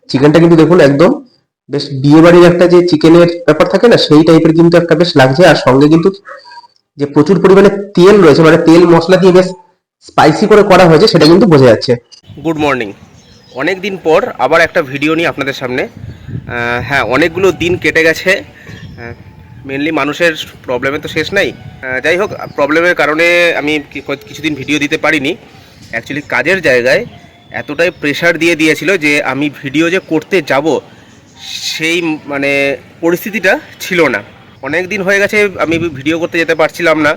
চিকেনটা কিন্তু দেখুন একদম বেশ বিয়ে বাড়ির একটা যে চিকেনের ব্যাপার থাকে না, সেই টাইপের কিন্তু একটা বেশ লাগছে। আর সঙ্গে কিন্তু যে প্রচুর পরিমাণে তেল রয়েছে, মানে তেল মশলা দিয়ে বেশ স্পাইসি করে করা হয়েছে, সেটা কিন্তু বোঝা যাচ্ছে। Good morning. অনেক দিন পর আবার একটা ভিডিও নিয়ে আপনাদের সামনে। হ্যাঁ, অনেকগুলো দিন কেটে গেছে। মেনলি মানুষের প্রবলেমের তো শেষ নাই। যাই হোক, প্রবলেমের কারণে আমি কিছুদিন ভিডিও দিতে পারিনি। অ্যাকচুয়ালি কাজের জায়গায় এতটাই প্রেশার দিয়ে দিয়েছিল যে আমি ভিডিও যে করতে যাব সেই মানে পরিস্থিতিটা ছিল না। অনেক দিন হয়ে গেছে আমি ভিডিও করতে যেতে পারছিলাম না,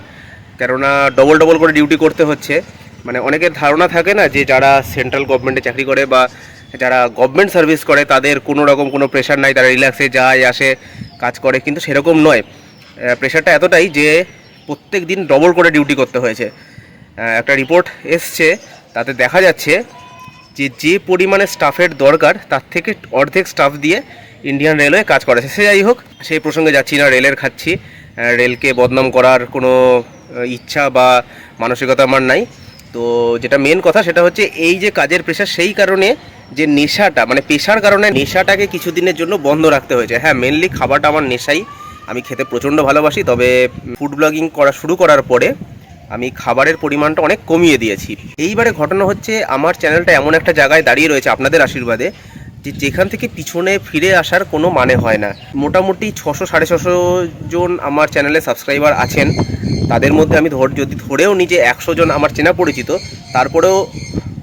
কেননা ডবল ডবল করে ডিউটি করতে হচ্ছে। মানে অনেকের ধারণা থাকে না যে যারা সেন্ট্রাল গভর্নমেন্টে চাকরি করে বা যারা গভর্নমেন্ট সার্ভিস করে তাদের কোনো রকম কোনো প্রেশার নাই, তারা রিল্যাক্সে যায় আসে কাজ করে, কিন্তু সেরকম নয়। প্রেশারটা এতটাই যে প্রত্যেক দিন ডবল করে ডিউটি করতে হয়েছে। একটা রিপোর্ট এসছে, তাতে দেখা যাচ্ছে যে যে পরিমাণে স্টাফের দরকার তার থেকে অর্ধেক স্টাফ দিয়ে ইন্ডিয়ান রেলওয়ে কাজ করেছে। সে যাই হোক, সেই প্রসঙ্গে যাচ্ছি না, রেলের খাচ্ছি। রেলকে বদনাম করার কোনো ইচ্ছা বা মানসিকতা আমার নাই। তো যেটা মেন কথা সেটা হচ্ছে এই যে কাজের প্রেশার, সেই কারণে যে নেশাটা মানে পেশার কারণে নেশাটাকে কিছুদিনের জন্য বন্ধ রাখতে হয়েছে। হ্যাঁ, মেনলি খাবারটা আমার নেশাই, আমি খেতে প্রচণ্ড ভালোবাসি। তবে ফুড ব্লগিং করা শুরু করার পরে আমি খাবারের পরিমাণটা অনেক কমিয়ে দিয়েছি। এইবারে ঘটনা হচ্ছে আমার চ্যানেলটা এমন একটা জায়গায় দাঁড়িয়ে রয়েছে আপনাদের আশীর্বাদে যে যেখান থেকে পিছনে ফিরে আসার কোনো মানে হয় না। মোটামুটি 600-650 জন আমার চ্যানেলে সাবস্ক্রাইবার আছেন। তাদের মধ্যে আমি যদি ধরেও নিজে 100 জন আমার চেনা পরিচিত, তারপরেও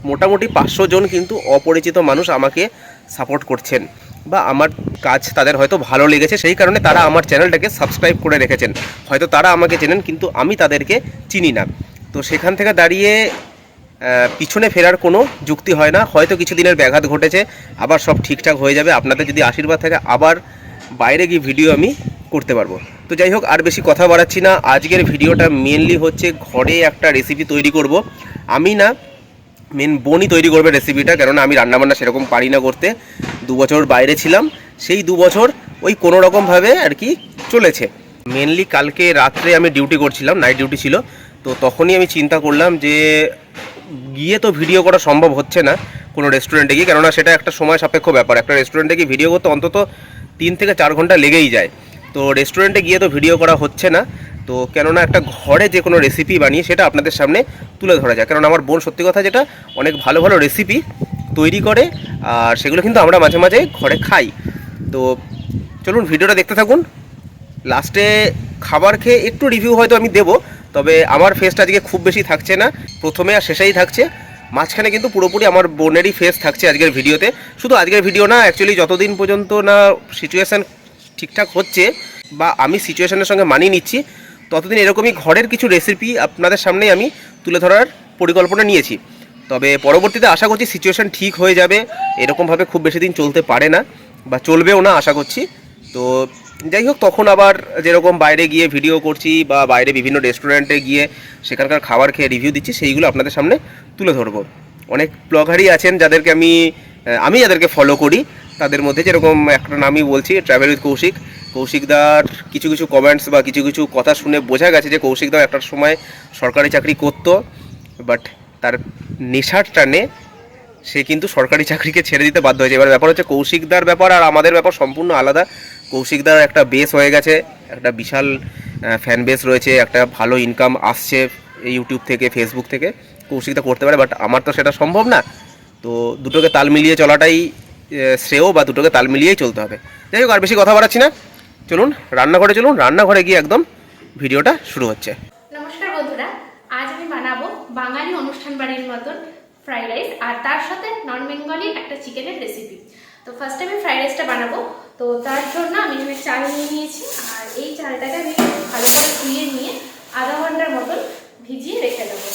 মোটামুটি 500 জন কিন্তু অপরিচিত মানুষ আমাকে সাপোর্ট করছেন বা আমার কাজ তাদের হয়তো ভালো লেগেছে, সেই কারণে তারা আমার চ্যানেলটাকে সাবস্ক্রাইব করে রেখেছেন। হয়তো তারা আমাকে চেনেন কিন্তু আমি তাদেরকে চিনি না। তো সেখান থেকে দাঁড়িয়ে পিছনে ফেরার কোনো যুক্তি হয় না। হয়তো কিছুদিনের ব্যাঘাত ঘটেছে, আবার সব ঠিকঠাক হয়ে যাবে। আপনাদের যদি আশীর্বাদ থাকে আবার বাইরে গিয়ে ভিডিও আমি করতে পারবো। তো যাই হোক, আর বেশি কথা বাড়াচ্ছি না। আজকের ভিডিওটা মেনলি হচ্ছে ঘরে একটা রেসিপি তৈরি করব। আমি না, মেন বোনই তৈরি করবে রেসিপিটা, কেননা আমি রান্নাবান্না সেরকম পারি না করতে। 2 বছর বাইরে ছিলাম, সেই 2 বছর ওই কোনো রকমভাবে আর কি চলেছে। মেনলি কালকে রাত্রে আমি ডিউটি করছিলাম, নাইট ডিউটি ছিল। তো তখনই আমি চিন্তা করলাম যে গিয়ে তো ভিডিও করা সম্ভব হচ্ছে না কোনো রেস্টুরেন্টে গিয়ে, কেননা সেটা একটা সময় সাপেক্ষ ব্যাপার। একটা রেস্টুরেন্টে গিয়ে ভিডিও করতে অন্তত 3 থেকে 4 ঘন্টা লেগেই যায়। তো রেস্টুরেন্টে গিয়ে তো ভিডিও করা হচ্ছে না। তো কেননা একটা ঘরে যে কোনো রেসিপি বানিয়ে সেটা আপনাদের সামনে তুলে ধরা যায়। কারণ আমার বোন সত্যি কথা যেটা অনেক ভালো ভালো রেসিপি তৈরি করে, আর সেগুলো কিন্তু আমরা মাঝে মাঝে ঘরে খাই। তো চলুন ভিডিওটা দেখতে থাকুন। লাস্টে খাবার খেয়ে একটু রিভিউ হয়তো আমি দেবো, তবে আমার ফেসটা আজকে খুব বেশি থাকছে না, প্রথমে আর শেষেই থাকছে। মাঝখানে কিন্তু পুরোপুরি আমার বোনেরই ফেস থাকছে আজকের ভিডিওতে। শুধু আজকের ভিডিও না, অ্যাকচুয়ালি যতদিন পর্যন্ত না সিচুয়েশান ঠিকঠাক হচ্ছে বা আমি সিচুয়েশানের সঙ্গে মানিয়ে নিচ্ছি, ততদিন এরকমই ঘরের কিছু রেসিপি আপনাদের সামনেই আমি তুলে ধরার পরিকল্পনা নিয়েছি। তবে পরবর্তীতে আশা করছি সিচুয়েশান ঠিক হয়ে যাবে। এরকমভাবে খুব বেশি দিন চলতে পারে না বা চলবেও না আশা করছি। তো যাই হোক, তখন আবার যেরকম বাইরে গিয়ে ভিডিও করছি বা বাইরে বিভিন্ন রেস্টুরেন্টে গিয়ে সেখানকার খাবার খেয়ে রিভিউ দিচ্ছি, সেইগুলো আপনাদের সামনে তুলে ধরবো। অনেক ব্লগারই আছেন যাদেরকে আমি যাদেরকে ফলো করি, তাদের মধ্যে যেরকম একটা নামই বলছি, ট্রাভেল উইথ কৌশিক। কৌশিকদার কিছু কিছু কমেন্টস বা কিছু কিছু কথা শুনে বোঝা গেছে যে কৌশিকদাও একটা সময় সরকারি চাকরি করতো, বাট তার নেশার টানে সে কিন্তু সরকারি চাকরিকে ছেড়ে দিতে বাধ্য হয়েছে। এবার ব্যাপার হচ্ছে কৌশিকদার ব্যাপার আর আমাদের ব্যাপার সম্পূর্ণ আলাদা। কৌশিকদার একটা বেস হয়ে গেছে, একটা বিশাল ফ্যান বেস রয়েছে, একটা ভালো ইনকাম আসছে ইউটিউব থেকে, ফেসবুক থেকে। কৌশিকদা করতে পারে, বাট আমার তো সেটা সম্ভব না। তো দুটোকে তাল মিলিয়ে চলাটাই শ্রেয়, বা দুটোকে তাল মিলিয়েই চলতে হবে। যাই হোক, আর বেশি কথা বাড়াচ্ছি না, চলুন রান্নাঘরে চলুন। রান্নাঘরে গিয়ে একদম ভিডিওটা শুরু হচ্ছে। নমস্কার বন্ধুরা, আজ আমি বানাবো বাঙালি অনুষ্ঠান বাড়ির মতন ফ্রাইড রাইস, আর তার সাথে নন বেঙ্গলি একটা চিকেনের রেসিপি। তো ফার্স্টে আমি ফ্রাইড রাইসটা বানাবো। তো তার জন্য আমি এখানে চাল নিয়ে নিয়েছি, আর এই চালটাকে আমি ভালো করে ধুয়ে নিয়ে আধা ঘন্টার মতন ভিজিয়ে রেখে দেবো।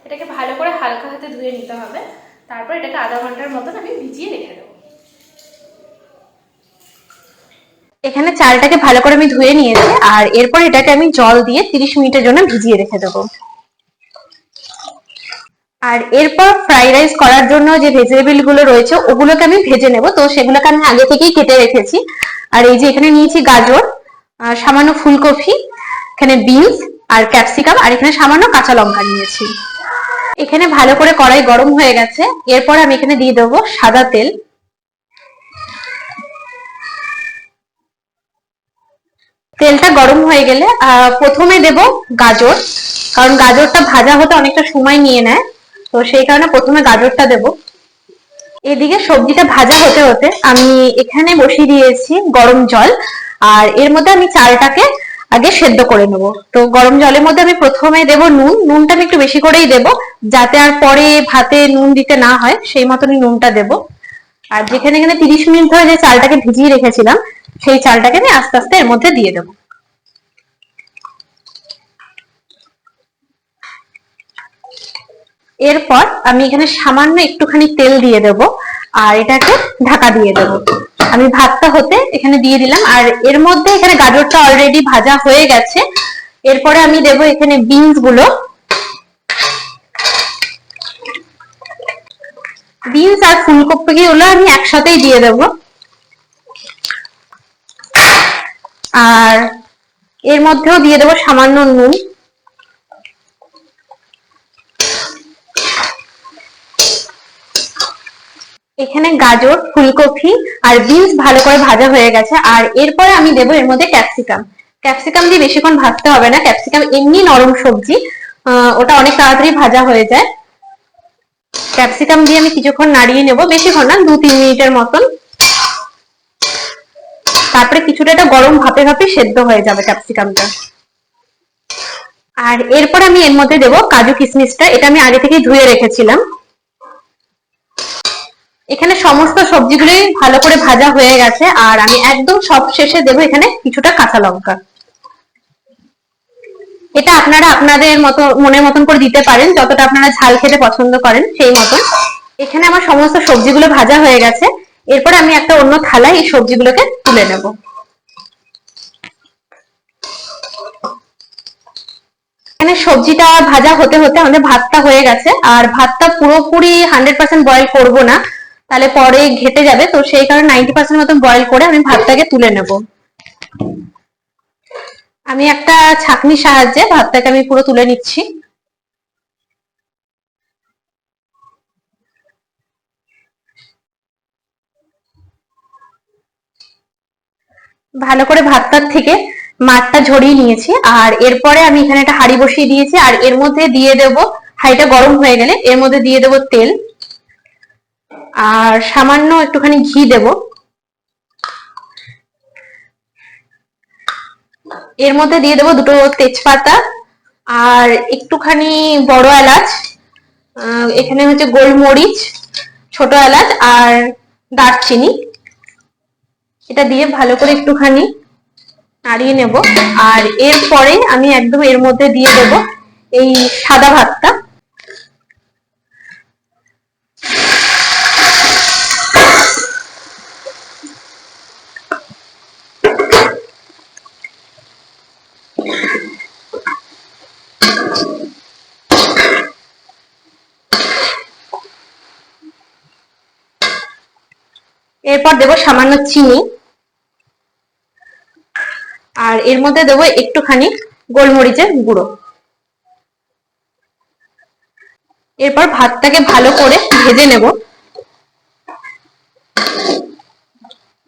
এটাকে ভালো করে হালকা হাতে ধুয়ে নিতে হবে, তারপর এটাকে আধা ঘন্টার মতন আমি ভিজিয়ে রেখে দেবো। এখানে চালটাকে ভালো করে আমি ধুয়ে নিয়েছি, আর এরপর এটাকে আমি জল দিয়ে 30 মিনিটের জন্য ভিজিয়ে রেখে দেবো। আর এরপর ফ্রাইড রাইস করার জন্য যে ভেজিটেবল গুলো রয়েছে ওগুলোকে আমি ভেজে নেব। তো সেগুলোকে আমি আগে থেকেই কেটে রেখেছি। আর এই যে এখানে নিয়েছি গাজর, সামান্য ফুলকপি, এখানে বিনস আর ক্যাপসিকাম আর এখানে সামান্য কাঁচা লঙ্কা নিয়েছি। এখানে ভালো করে কড়াই গরম হয়ে গেছে। এরপর আমি এখানে দিয়ে দেবো সাদা তেল। তেলটা গরম হয়ে গেলে প্রথমে দেব গাজর, কারণ গাজরটা ভাজা হতে অনেকটা সময় নিয়ে নেয়, তো সেই কারণে প্রথমে গাজরটা দেব। এদিকে সবজিটা ভাজা হতে হতে আমি এখানে বসিয়ে দিয়েছি গরম জল, আর এর মধ্যে আমি চালটাকে আগে সেদ্ধ করে নেব। তো গরম জলের মধ্যে আমি প্রথমে দেব নুন। নুনটা আমি একটু বেশি করেই দেব, যাতে আর পরে ভাতে নুন দিতে না হয়, সেই মতনই নুনটা দেব। আর যেখানে এখানে 30 মিনিট ধরে যে চালটাকে ভিজিয়ে রেখেছিলাম, সেই চালটাকে আমি আস্তে আস্তে এর মধ্যে দিয়ে দেব। এরপর আমি এখানে সামান্য একটুখানি তেল দিয়ে দেব, আর এটাকে ঢাকা দিয়ে দেব। আমি ভাতটা হতে এখানে দিয়ে দিলাম, আর এর মধ্যে এখানে গাজরটা অলরেডি ভাজা হয়ে গেছে। এরপরে আমি দেব এখানে বিনস গুলো। বিনস আর ফুলকপি গুলো আমি একসাথেই দিয়ে দেব। আর এর মধ্যেও দিয়ে দেব সামান্য নুন। এখানে গাজর, ফুলকপি আর বিনস ভালো করে ভাজা হয়ে গেছে। আর এরপরে আমি দেব এর মধ্যে ক্যাপসিকাম। ক্যাপসিকাম দিয়ে বেশিক্ষণ ভাজতে হবে না, ক্যাপসিকাম এমনি নরম সবজি, ওটা অনেক তাড়াতাড়ি ভাজা হয়ে যায়। ক্যাপসিকাম দিয়ে আমি কিছুক্ষণ নাড়িয়ে নেব, বেশিক্ষণ না, 2-3 মিনিটের মতন। তারপরে কিছুটা এটা গরম ভাপে ভাপে সেদ্ধ হয়ে যাবে ক্যাপসিকামটা। আর এরপর আমি এর মধ্যে দেব কাজু কিশমিশটা, এটা আমি আগে থেকেই ধুয়ে রেখেছিলাম। এখানে সমস্ত সবজিগুলোই ভালো করে ভাজা হয়ে গেছে, আর আমি একদম সব শেষে দেবো এখানে কিছুটা কাঁচা লঙ্কা। এটা আপনারা আপনাদের মতো মনের মতন করে দিতে পারেন, যতটা আপনারা ঝাল খেতে পছন্দ করেন সেই মতন। এখানে আমার সমস্ত সবজিগুলো ভাজা হয়ে গেছে। এরপর আমি একটা অন্য থালায় এই সবজিগুলোকে তুলে নেব। এখানে সবজিটা ভাজা হতে হতে আমাদের ভাতটা হয়ে গেছে। আর ভাতটা পুরোপুরি 100% বয়েল করব না, তাহলে পরে ঘেটে যাবে, তো সেই কারণে 90% মতন বয়েল করে আমি ভাতটাকে তুলে নেব। আমি একটা ছাঁকনির সাহায্যে ভাতটাকে আমি পুরো তুলে নিচ্ছি। ভালো করে ভাতটার থেকে মাঠটা ঝরিয়ে নিয়েছি। আর এরপরে আমি এখানে একটা হাঁড়ি বসিয়ে দিয়েছি, আর এর মধ্যে দিয়ে দেব, হাঁড়িটা গরম হয়ে গেলে এর মধ্যে দিয়ে দেব তেল, আর সামান্য একটুখানি ঘি দেব। এর মধ্যে দিয়ে দেবো 2টো তেজপাতা আর একটুখানি বড় এলাচ, এখানে হচ্ছে গোলমরিচ, ছোট এলাচ আর দারচিনি। এটা দিয়ে ভালো করে একটুখানি নাড়িয়ে নেব। আর এরপরে আমি একদম এর মধ্যে দিয়ে দেব এই সাদা ভাতটা। এরপর দেব সামান্য চিনি, আর এর মধ্যে দেবো একটুখানি গোলমরিচের গুঁড়ো। এরপর ভাতটাকে ভালো করে ভেজে নেব।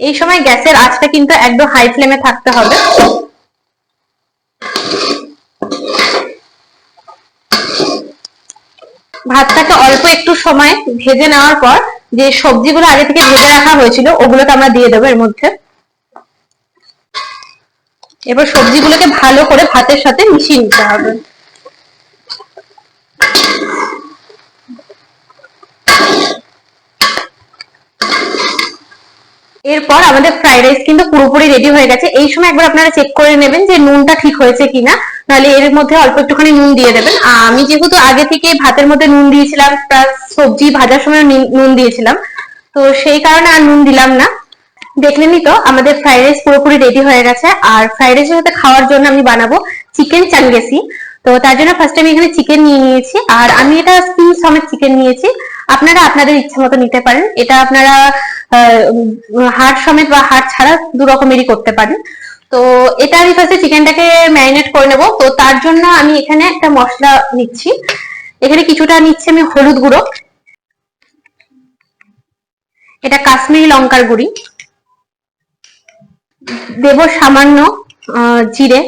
এই সময় গ্যাসের আঁচটা কিন্তু একদম হাই ফ্লেমে থাকতে হবে। ভাতটাকে অল্প একটু সময় ভেজে নেওয়ার পর যে সবজিগুলো আগে থেকে ভেজে রাখা হয়েছিল ওগুলোকে আমরা দিয়ে দেবো এর মধ্যে। এবার সবজিগুলোকে ভালো করে ভাতের সাথে মিশিয়ে নিতে হবে। এরপর আমাদের ফ্রাইড রাইস কিন্তু পুরোপুরি রেডি হয়ে গেছে। এই সময় একবার আপনারা চেক করে নেবেন যে নুনটা ঠিক হয়েছে কিনা, নাহলে এর মধ্যে অল্প একটুখানি নুন দিয়ে দেবেন। আমি যেহেতু আগে থেকে ভাতের মধ্যে নুন দিয়েছিলাম, প্লাস সবজি ভাজার সময় নুন দিয়েছিলাম, তো সেই কারণে আর নুন দিলাম না। দেখলেনই তো আমাদের ফ্রাইড রাইস পুরোপুরি রেডি হয়ে গেছে। আর ফ্রাইড রাইসের সাথে খাওয়ার জন্য আমি বানাবো চিকেন চাঙ্গেসি। তো তার জন্য ফার্স্ট আমি এখানে চিকেন নিয়ে নিয়েছি, আর আমি এটা স্কিন সমেত চিকেন নিয়েছি। আপনারা আপনাদের ইচ্ছা মতো নিতে পারেন। এটা আপনারা হাড় সমেত বা হাড় ছাড়া দু রকমেরই করতে পারেন। তো এটা আমি ফার্স্টে চিকেনটাকে ম্যারিনেট করে নেব। তো তার জন্য আমি এখানে একটা মশলা নিচ্ছি। এখানে কিছুটা নিচ্ছি আমি হলুদ গুঁড়ো, এটা কাশ্মীরি লঙ্কার গুঁড়ি, দেব সামান্য জিরে,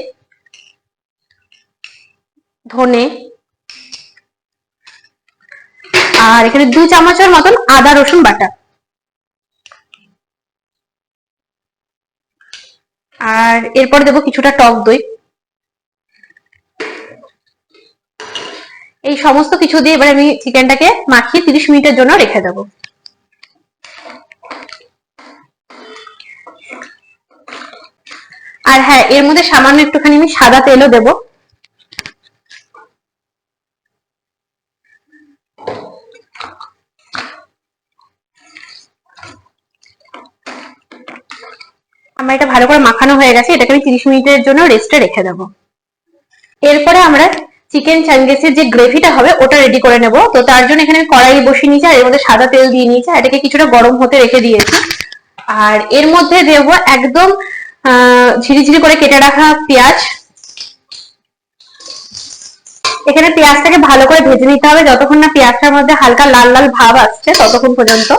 ধনে, আর এখানে 2 চামচের মতন আদা রসুন বাটা, আর এরপর দেব কিছুটা টক দই। এই সমস্ত কিছু দিয়ে এবার আমি চিকেনটাকে মাখিয়ে 30 মিনিটের জন্য রেখে দেবো। আর হ্যাঁ, এর মধ্যে সামান্য একটুখানি আমি সাদা তেলও দেবো। আমার এটা ভালো করে মাখানো হয়ে গেছে, এটাকে আমি 30 মিনিটের জন্য রেস্টে রেখে দেবো। এরপরে আমরা চিকেন চাঙ্গেসের যে গ্রেভিটা হবে ওটা রেডি করে নেব। তো তার জন্য এখানে কড়াই বসিয়ে নিয়েছি, আর এর মধ্যে সাদা তেল দিয়ে নিয়েছি, এটাকে কিছুটা গরম হতে রেখে দিয়েছি। আর এর মধ্যে দেব একদম ঝিরিঝিরি করে কেটে রাখা পেঁয়াজ। এখানে পেঁয়াজটাকে ভালো করে ভেজে নিতে হবে, যতক্ষণ না পেঁয়াজটার মধ্যে হালকা লাল লাল ভাব আসছে ততক্ষণ পর্যন্ত।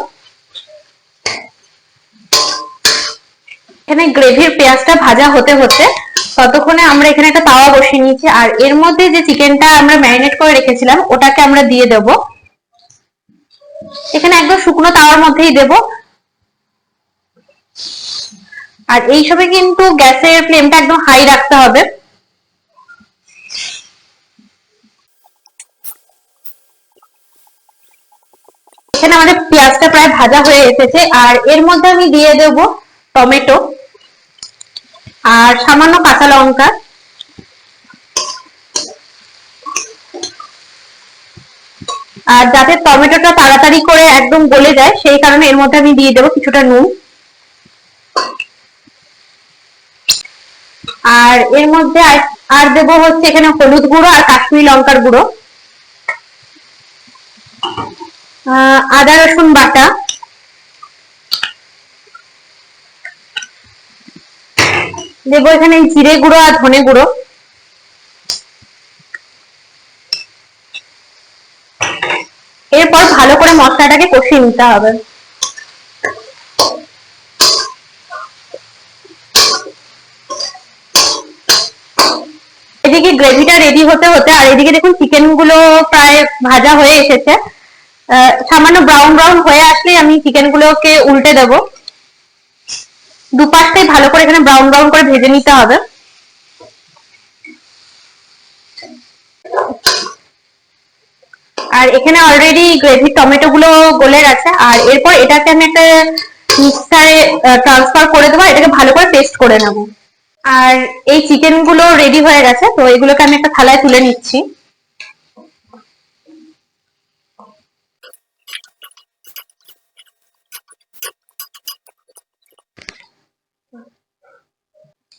এখানে গ্রেভির পেঁয়াজটা ভাজা হতে হতে ততক্ষণে আমরা এখানে একটা তাওয়া বসিয়ে নিয়েছি, আর এর মধ্যে যে চিকেনটা আমরা ম্যারিনেট করে রেখেছিলাম ওটাকে আমরা দিয়ে দেব। এখানে একদম শুকনো তাওয়ার মধ্যেই দেব। আর এই সময় কিন্তু গ্যাসের ফ্লেমটা একদম হাই রাখতে হবে। এখানে আমাদের পেঁয়াজটা প্রায় ভাজা হয়ে এসেছে, আর এর মধ্যে আমি দিয়ে দেব টমেটো আর সামান্য কাঁচা লঙ্কা। আর যাতে টমেটোটা তাড়াতাড়ি করে একদম গলে যায় সেই কারণে এর মধ্যে আমি দিয়ে দেবো কিছুটা নুন। আর এর মধ্যে আর দেবো হচ্ছে এখানে হলুদ গুঁড়ো আর কাশ্মীরি লঙ্কার গুঁড়ো, আদা রসুন বাটা, দেবো এখানে জিরে গুঁড়ো আর ধনে গুঁড়ো। এরপর ভালো করে মশলাটাকে কষিয়ে নিতে হবে। এদিকে গ্রেভিটা রেডি হতে হতে আর এদিকে দেখুন চিকেন গুলো প্রায় ভাজা হয়ে এসেছে। সামান্য ব্রাউন ব্রাউন হয়ে আসলেই আমি চিকেন গুলোকে উল্টে দেবো। দুপাশটাই ভালো করে এখানে ব্রাউন ব্রাউন করে ভেজে নিতে হবে। আর এখানে অলরেডি গ্রেভি টমেটো গুলো গলে গেছে, আর এরপর এটাকে আমি একটা মিক্সারে ট্রান্সফার করে দেবো, এটাকে ভালো করে পেস্ট করে নেবো। আর এই চিকেন গুলো রেডি হয়ে গেছে, তো এগুলোকে আমি একটা থালায় তুলে নিচ্ছি।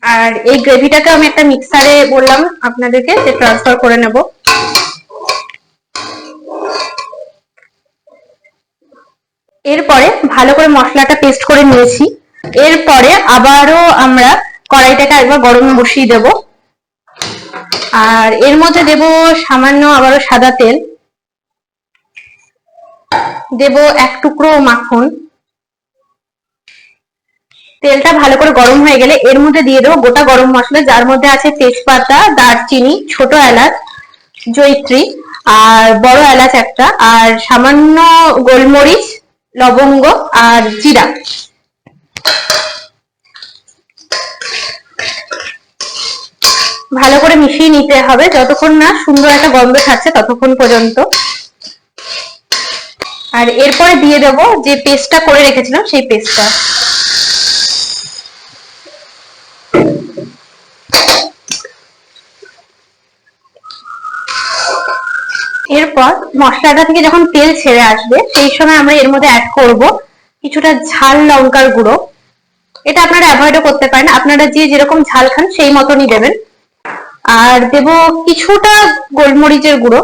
আর এই গ্রেভিটাকে আমি একটা মিক্সারে বললাম আপনাদেরকে যে ট্রান্সফার করে নেব। এরপরে ভালো করে মশলাটা পেস্ট করে নিয়েছি। এরপরে আবারও আমরা কড়াইটাকে একবার গরম বসিয়ে দেব, আর এর মধ্যে দেব সামান্য আবারও সাদা তেল, দেব এক টুকরো মাখন। তেলটা ভালো করে গরম হয়ে গেলে এর মধ্যে দিয়ে দেবো গোটা গরম মশলা, যার মধ্যে আছে তেজপাতা, দারচিনি, ছোট এলাচ, জয়িত্রী আর বড় এলাচ একটা, আর সামান্য গোলমরিচ, লবঙ্গ আর জিরা। ভালো করে মিশিয়ে নিতে হবে যতক্ষণ না সুন্দর একটা গন্ধ থাকছে ততক্ষণ পর্যন্ত। আর এরপরে দিয়ে দেবো যে পেস্টটা করে রেখেছিলাম সেই পেস্টটা। এরপর মশলাটা থেকে যখন তেল ছেড়ে আসবে সেই সময় আমরা এর মধ্যে অ্যাড করব কিছুটা ঝাল লঙ্কার গুঁড়ো। এটা আপনারা অ্যাভয়েডও করতে পারেন, আপনারা যে যেরকম ঝাল খান সেই মতনই দেবেন। আর দেব কিছুটা গোলমরিচের গুঁড়ো।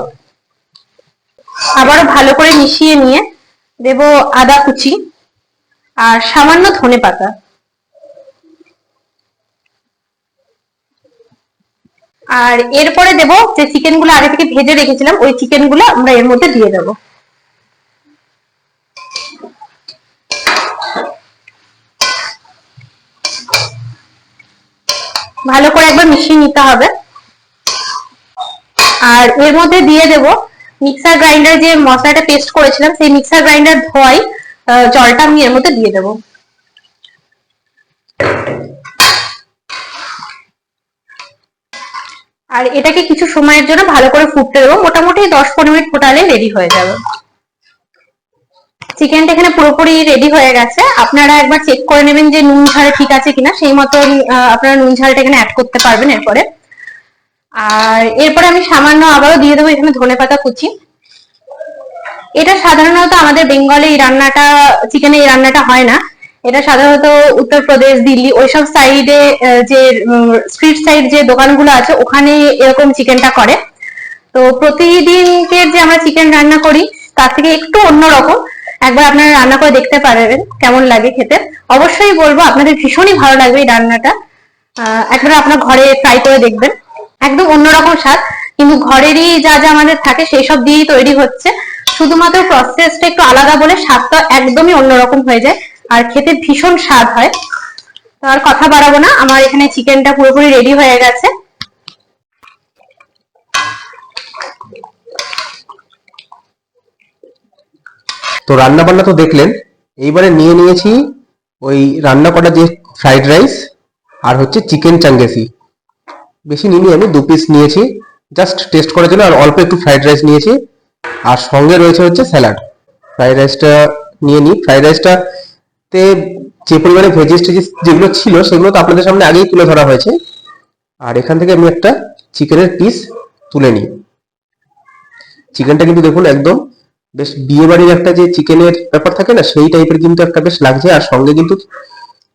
আবারও ভালো করে মিশিয়ে নিয়ে দেব আদা কুচি আর সামান্য ধনে পাতা। আর এরপরে দেবো যে চিকেন গুলো আগে থেকে ভেজে রেখেছিলাম, ওই চিকেন গুলো আমরা এর মধ্যে দিয়ে দেবো। ভালো করে একবার মিশিয়ে নিতে হবে। আর এর মধ্যে দিয়ে দেবো মিক্সার গ্রাইন্ডার যে মশলাটা পেস্ট করেছিলাম, সেই মিক্সার গ্রাইন্ডার ধোয়াই জলটা আমি এর মধ্যে দিয়ে দেবো। আর এটাকে কিছু সময়ের জন্য ভালো করে ফুটতে দেবো, মোটামুটি 10-15 মিনিট ফোটালে রেডি হয়ে যাবে। চিকেনটা এখানে পুরোপুরি রেডি হয়ে গেছে। আপনারা একবার চেক করে নেবেন যে নুন ঝাল ঠিক আছে কিনা, সেই মতন আপনারা নুন ঝালটা এখানে অ্যাড করতে পারবেন এরপরে। আর এরপরে আমি সামান্য আবারও দিয়ে দেবো এখানে ধনেপাতা কুচি। এটা সাধারণত আমাদের বেঙ্গলে এই রান্নাটা, চিকেনে এই রান্নাটা হয় না। এটা সাধারণত উত্তরপ্রদেশ, দিল্লি ওইসব সাইডে যে স্ট্রিট সাইড যে দোকানগুলো আছে ওখানে এরকম চিকেনটা করে। তো প্রতিদিনকের যে আমরা চিকেন রান্না করি তার থেকে একটু অন্যরকম। একবার আপনারা রান্না করে দেখতে পারবেন কেমন লাগে খেতে। অবশ্যই বলবো আপনাদের ভীষণই ভালো লাগবে এই রান্নাটা। একবার আপনার ঘরে ট্রাই করে দেখবেন, একদম অন্যরকম স্বাদ, কিন্তু ঘরেরই যা যা আমাদের থাকে সেই সব দিয়েই তৈরি হচ্ছে। শুধুমাত্র প্রসেসটা একটু আলাদা বলে স্বাদটা একদমই অন্যরকম হয়ে যায় আর খেতে ভীষণ স্বাদ হয়। তো আর কথা বাড়াবো না, আমার এখানে চিকেনটা পুরোপুরি রেডি হয়ে গেছে। তো রান্না বান্না তো দেখলেন, এইবারে নিয়ে নিয়েছি ওই রান্না করা যে ফ্রাইড রাইস আর হচ্ছে চিকেন চাঙ্গেসি। বেশি নিইনি, আমি 2 পিস নিয়েছি জাস্ট টেস্ট করার জন্য, আর অল্প একটু ফ্রাইড রাইস নিয়েছি, আর সঙ্গে রয়েছে হচ্ছে স্যালাড। ফ্রাইড রাইসটা নিয়ে নিই। ফ্রাইড রাইসটাতে যে পরিমাণে ভেজিস টেজিস যেগুলো ছিল সেগুলো তো আপনাদের সামনে আগেই তুলে ধরা হয়েছে। আর এখান থেকে আমি একটা চিকেনের পিস তুলে নিই। চিকেনটা কিন্তু দেখুন একদম বেশ বিয়ে বাড়ির একটা যে চিকেনের ব্যাপার থাকে না, সেই টাইপের কিন্তু একটা বেশ লাগছে। আর সঙ্গে কিন্তু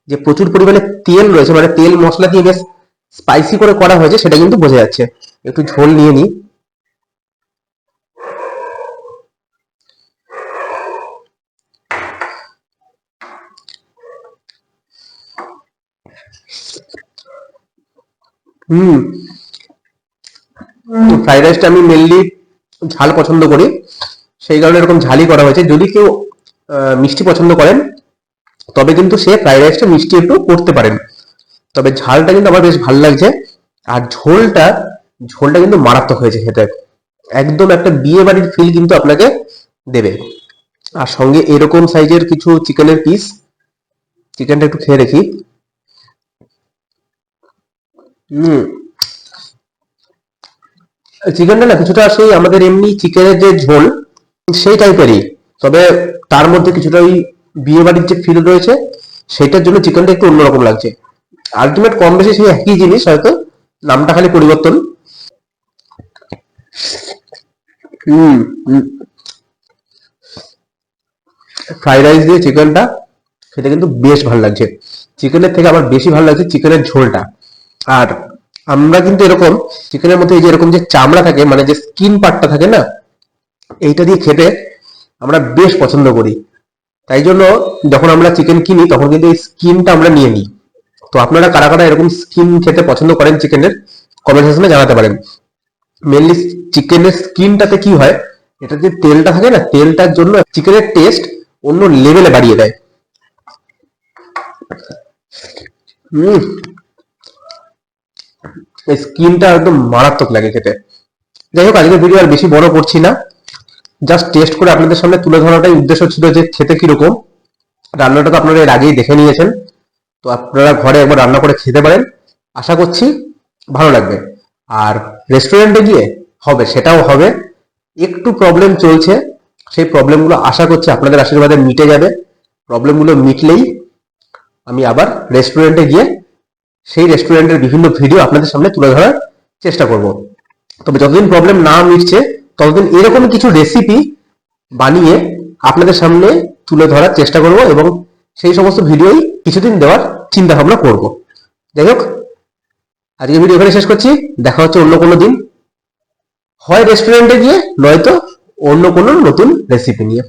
যে প্রচুর পরিমাণে তেল রয়েছে, মানে তেল মশলা দিয়ে বেশ স্পাইসি করে করা হয়েছে, সেটা কিন্তু বোঝা যাচ্ছে। একটু ঝোল নিয়ে নিই। ফ্রাইড রাইসটা আমি মেনলি ঝাল পছন্দ করি, সেই কারণে এরকম ঝালই করা হয়েছে। যদি কেউ মিষ্টি পছন্দ করেন তবে কিন্তু সে ফ্রাইড রাইসটা মিষ্টি একটু করতে পারেন, তবে ঝালটা কিন্তু আমার বেশ ভালো লাগছে। আর ঝোলটা ঝোলটা কিন্তু মারাত্মক হয়েছে খেতে, একদম একটা বিয়ে বাড়ির ফিল কিন্তু আপনাকে দেবে। আর সঙ্গে এরকম সাইজের কিছু চিকেনের পিস, চিকেনটা একটু খেয়ে দেখি। চিকেনটা না কিছুটা সেই আমাদের এমনি চিকেনের যে ঝোল সেই টাইপেরই, তবে তার মধ্যে কিছুটা ওই বিয়ে বাড়ির যে ফিল রয়েছে সেটার জন্য চিকেনটা একটু অন্যরকম লাগছে। আলটিমেট কম বেশি সেই একই জিনিস, হয়তো নামটা খালি পরিবর্তন। ফ্রাইড রাইস দিয়ে চিকেনটা খেতে কিন্তু বেশ ভালো লাগছে। চিকেনের থেকে আমার বেশি ভালো লাগছে চিকেনের ঝোলটা। আর আমরা কিন্তু এরকম চিকেনের মধ্যে এই যে এরকম যে চামড়া থাকে, মানে যে স্কিন পার্টটা থাকে না, এইটা দিয়ে খেতে আমরা বেশ পছন্দ করি। তাই জন্য যখন আমরা চিকেন কিনি তখন কিন্তু এই স্কিনটা আমরা নিয়ে নিই। তো আপনারা কারা কারা এরকম স্কিন খেতে পছন্দ করেন চিকেনের, কমেন্ট সেকশনে জানাতে পারেন। মেনলি চিকেনের স্কিনটাতে কি হয়, এটা যে তেলটা থাকে না, তেলটার জন্য চিকেনের টেস্ট অন্য লেভেলে বাড়িয়ে দেয়। এই স্কিনটা একদম মারাত্মক লাগে খেতে। যাই হোক, আজকের ভিডিও আর বেশি বড় করছি না, জাস্ট টেস্ট করে আপনাদের সামনে তুলে ধরাটাই উদ্দেশ্য ছিল যে খেতে কিরকম। রান্নাটা তো আপনারা এর আগেই দেখে নিয়েছেন, তো আপনারা ঘরে একবার রান্না করে খেতে পারেন, আশা করছি ভালো লাগবে। আর রেস্টুরেন্টে গিয়ে হবে, সেটাও হবে। একটু প্রবলেম চলছে, সেই প্রবলেমগুলো আশা করছি আপনাদের আশীর্বাদে মিটে যাবে। প্রবলেমগুলো মিটলেই আমি আবার রেস্টুরেন্টে গিয়ে সেই রেস্টুরেন্টের বিভিন্ন ভিডিও আপনাদের সামনে তুলে ধরার চেষ্টা করব। তবে যতদিন প্রবলেম না মিটছে ততদিন এরকম কিছু রেসিপি বানিয়ে আপনাদের সামনে তুলে ধরার চেষ্টা করব, এবং সেই সমস্ত ভিডিওই কিছুদিন দেওয়ার চিন্তা ভাবনা করব। যাই হোক, আজকে ভিডিও এখানে শেষ করছি। দেখা হচ্ছে অন্য কোনো দিন, হয় রেস্টুরেন্টে গিয়ে, নয়তো অন্য কোনো নতুন রেসিপি নিয়ে।